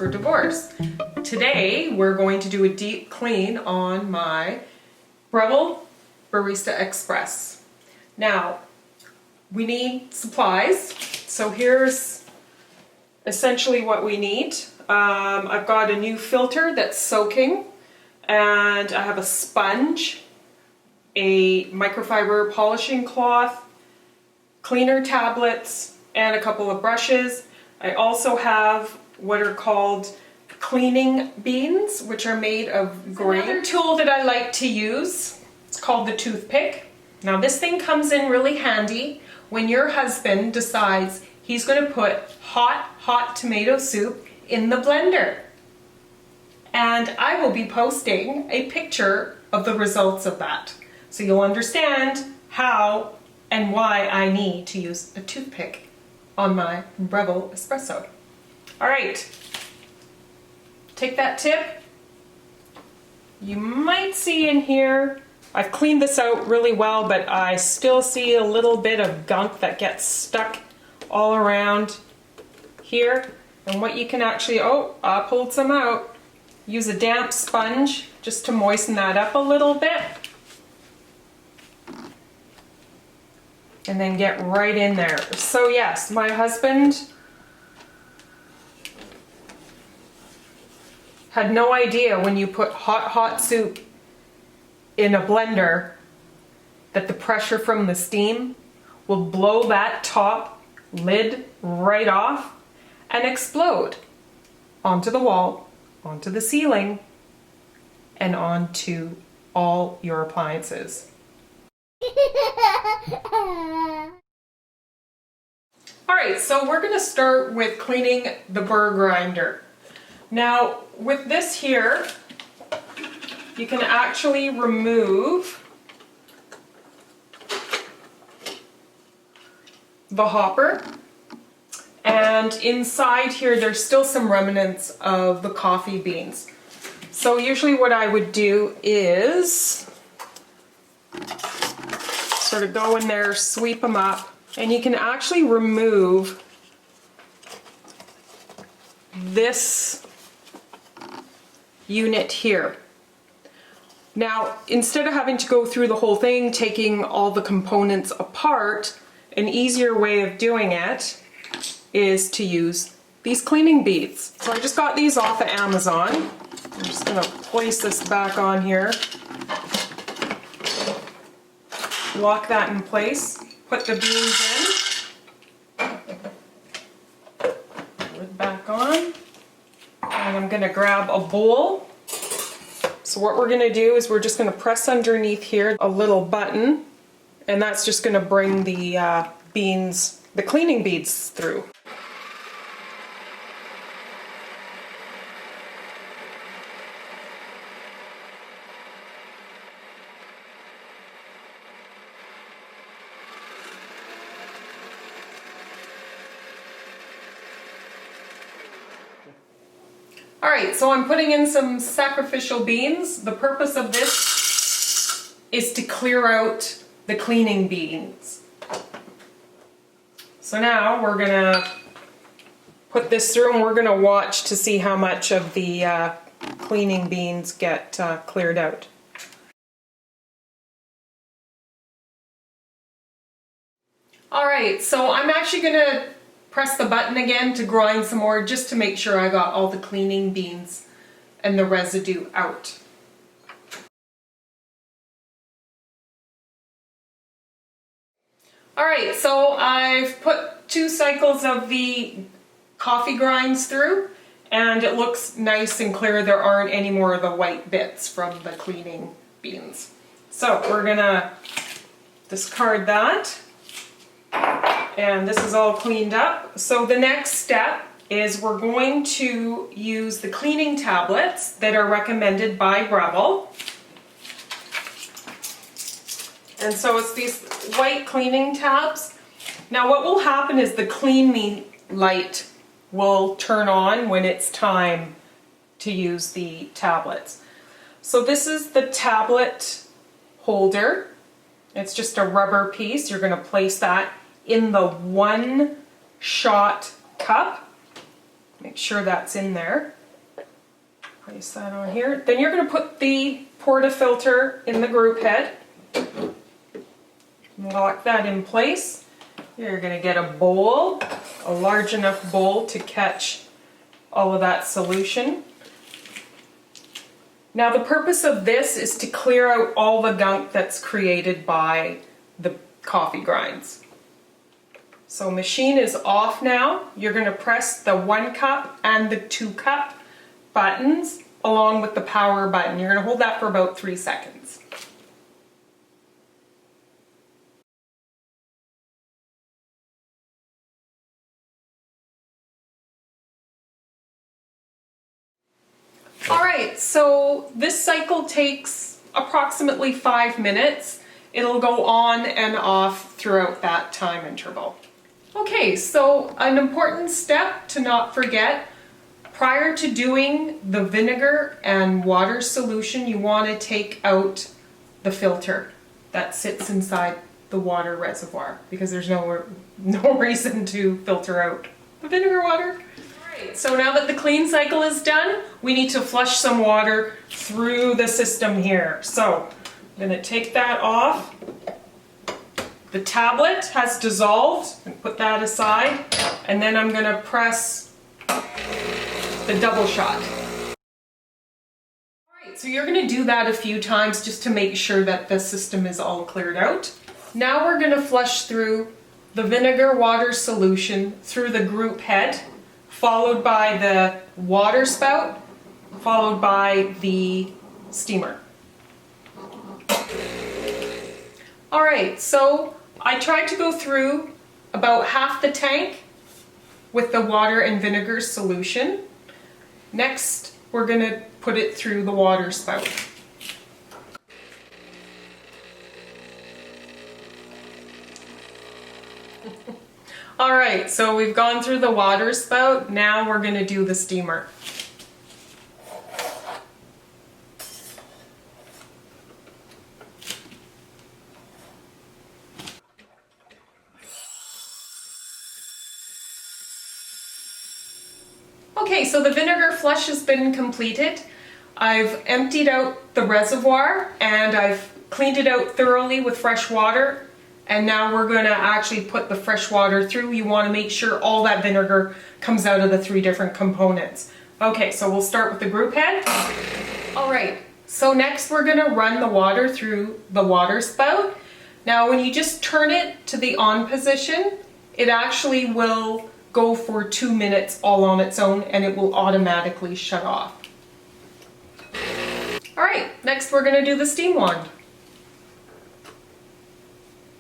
for divorce. Today we're going to do a deep clean on my Breville Barista Express. Now we need supplies, so here's essentially what we need. I've got a new filter that's soaking, and I have a sponge, a microfiber polishing cloth, cleaner tablets, and a couple of brushes. I also have what are called cleaning beans, which are made of grain. Another tool that I like to use, it's called the toothpick. Now this thing comes in really handy when your husband decides he's going to put hot tomato soup in the blender. And I will be posting a picture of the results of that, so you'll understand how and why I need to use a toothpick on my Breville espresso. All right, take that tip. You might see in here, I've cleaned this out really well, but I still see a little bit of gunk that gets stuck all around here. And what you can actually, I pulled some out. Use a damp sponge just to moisten that up a little bit. And then get right in there. So yes, my husband had no idea when you put hot soup in a blender that the pressure from the steam will blow that top lid right off and explode onto the wall, onto the ceiling, and onto all your appliances. Alright, so we're going to start with cleaning the burr grinder. Now with this here, you can actually remove the hopper, and inside here there's still some remnants of the coffee beans. So usually what I would do is sort of go in there, sweep them up, and you can actually remove this unit here. Now, instead of having to go through the whole thing, taking all the components apart, an easier way of doing it is to use these cleaning beads. So I just got these off of Amazon. I'm just going to place this back on here. Lock that in place. Put the beans in. Lid back on. And I'm going to grab a bowl. So what we're going to do is we're just going to press underneath here a little button, and that's just going to bring the beans, the cleaning beads through. Alright, so I'm putting in some sacrificial beans. The purpose of this is to clear out the cleaning beans. So now we're going to put this through, and we're going to watch to see how much of the cleaning beans get cleared out. Alright, so I'm actually going to press the button again to grind some more, just to make sure I got all the cleaning beans and the residue out. Alright, so I've put 2 cycles of the coffee grinds through, and it looks nice and clear. There aren't any more of the white bits from the cleaning beans. So we're gonna discard that. And this is all cleaned up. So the next step is we're going to use the cleaning tablets that are recommended by Breville. And so it's these white cleaning tabs. Now what will happen is the clean me light will turn on when it's time to use the tablets. So this is the tablet holder. It's just a rubber piece. You're going to place that in the 1 shot cup. Make sure that's in there. Place that on here. Then you're going to put the portafilter in the group head. Lock that in place. You're going to get a bowl, a large enough bowl to catch all of that solution. Now the purpose of this is to clear out all the gunk that's created by the coffee grinds. So machine is off now. You're going to press the 1 cup and the 2 cup buttons along with the power button. You're going to hold that for about 3 seconds. Alright, so this cycle takes approximately 5 minutes. It'll go on and off throughout that time interval. Okay, so an important step to not forget, prior to doing the vinegar and water solution, you want to take out the filter that sits inside the water reservoir because there's no reason to filter out the vinegar water. Alright, so now that the clean cycle is done, we need to flush some water through the system here. So I'm going to take that off. The tablet has dissolved, and put that aside, and then I'm going to press the double shot. Alright, so you're going to do that a few times just to make sure that the system is all cleared out. Now we're going to flush through the vinegar water solution through the group head, followed by the water spout, followed by the steamer. Alright, so I tried to go through about half the tank with the water and vinegar solution. Next, we're going to put it through the water spout. Alright, so we've gone through the water spout, now we're going to do the steamer. Okay, so the vinegar flush has been completed. I've emptied out the reservoir and I've cleaned it out thoroughly with fresh water. And now we're going to actually put the fresh water through. You want to make sure all that vinegar comes out of the 3 different components. Okay, so we'll start with the group head. Alright, so next we're going to run the water through the water spout. Now when you just turn it to the on position, it actually will go for 2 minutes all on its own and it will automatically shut off. Alright, next we're going to do the steam wand.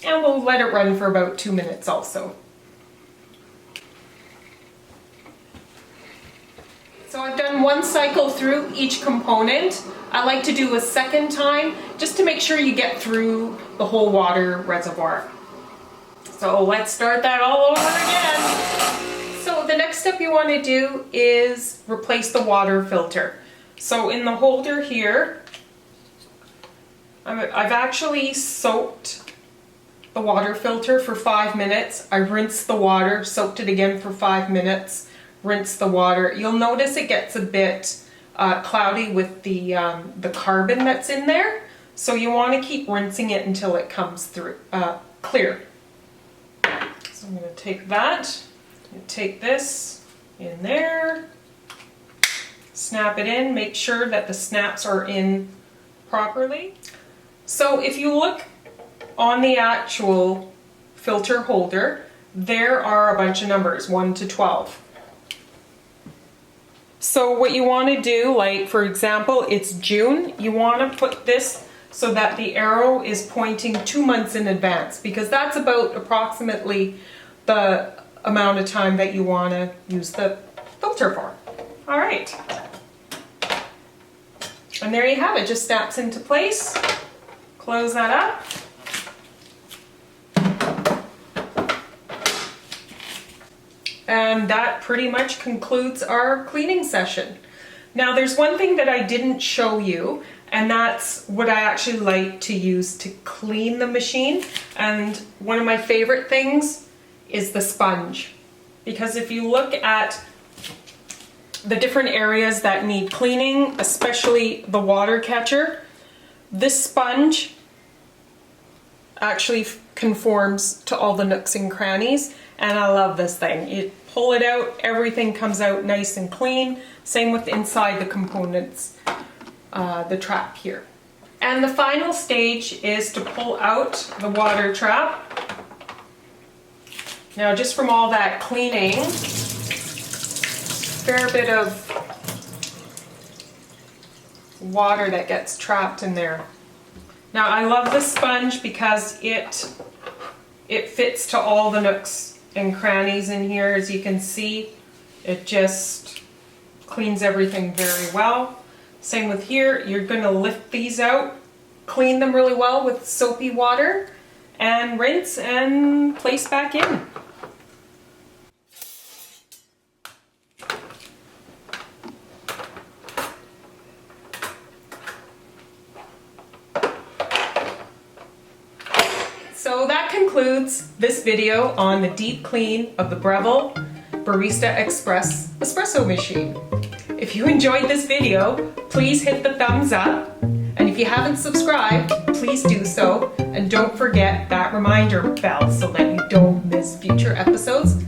And we'll let it run for about 2 minutes also. So I've done 1 cycle through each component. I like to do a second time just to make sure you get through the whole water reservoir. So let's start that all over again. So the next step you want to do is replace the water filter. So in the holder here, I've actually soaked the water filter for 5 minutes. I rinsed the water, soaked it again for 5 minutes, rinsed the water. You'll notice it gets a bit cloudy with the carbon that's in there. So you want to keep rinsing it until it comes through clear. So I'm going to take that, and take this in there, snap it in, make sure that the snaps are in properly. So if you look on the actual filter holder, there are a bunch of numbers, 1 to 12. So what you want to do, like for example, it's June, you want to put this so that the arrow is pointing 2 months in advance, because that's about approximately the amount of time that you want to use the filter for. All right. And there you have it, just snaps into place. Close that up. And that pretty much concludes our cleaning session. Now there's one thing that I didn't show you, and that's what I actually like to use to clean the machine. And one of my favorite things is the sponge. Because if you look at the different areas that need cleaning, especially the water catcher. This sponge actually conforms to all the nooks and crannies, and I love this thing. You pull it out, everything comes out nice and clean. Same with inside the components, the trap here. And the final stage is to pull out the water trap. Now, just from all that cleaning, fair bit of water that gets trapped in there. Now, I love this sponge because it fits to all the nooks and crannies in here. As you can see, it just cleans everything very well. Same with here. You're going to lift these out, clean them really well with soapy water, and rinse and place back in. So that concludes this video on the deep clean of the Breville Barista Express espresso machine. If you enjoyed this video, please hit the thumbs up. And if you haven't subscribed, please do so. And don't forget that reminder bell so that you don't miss future episodes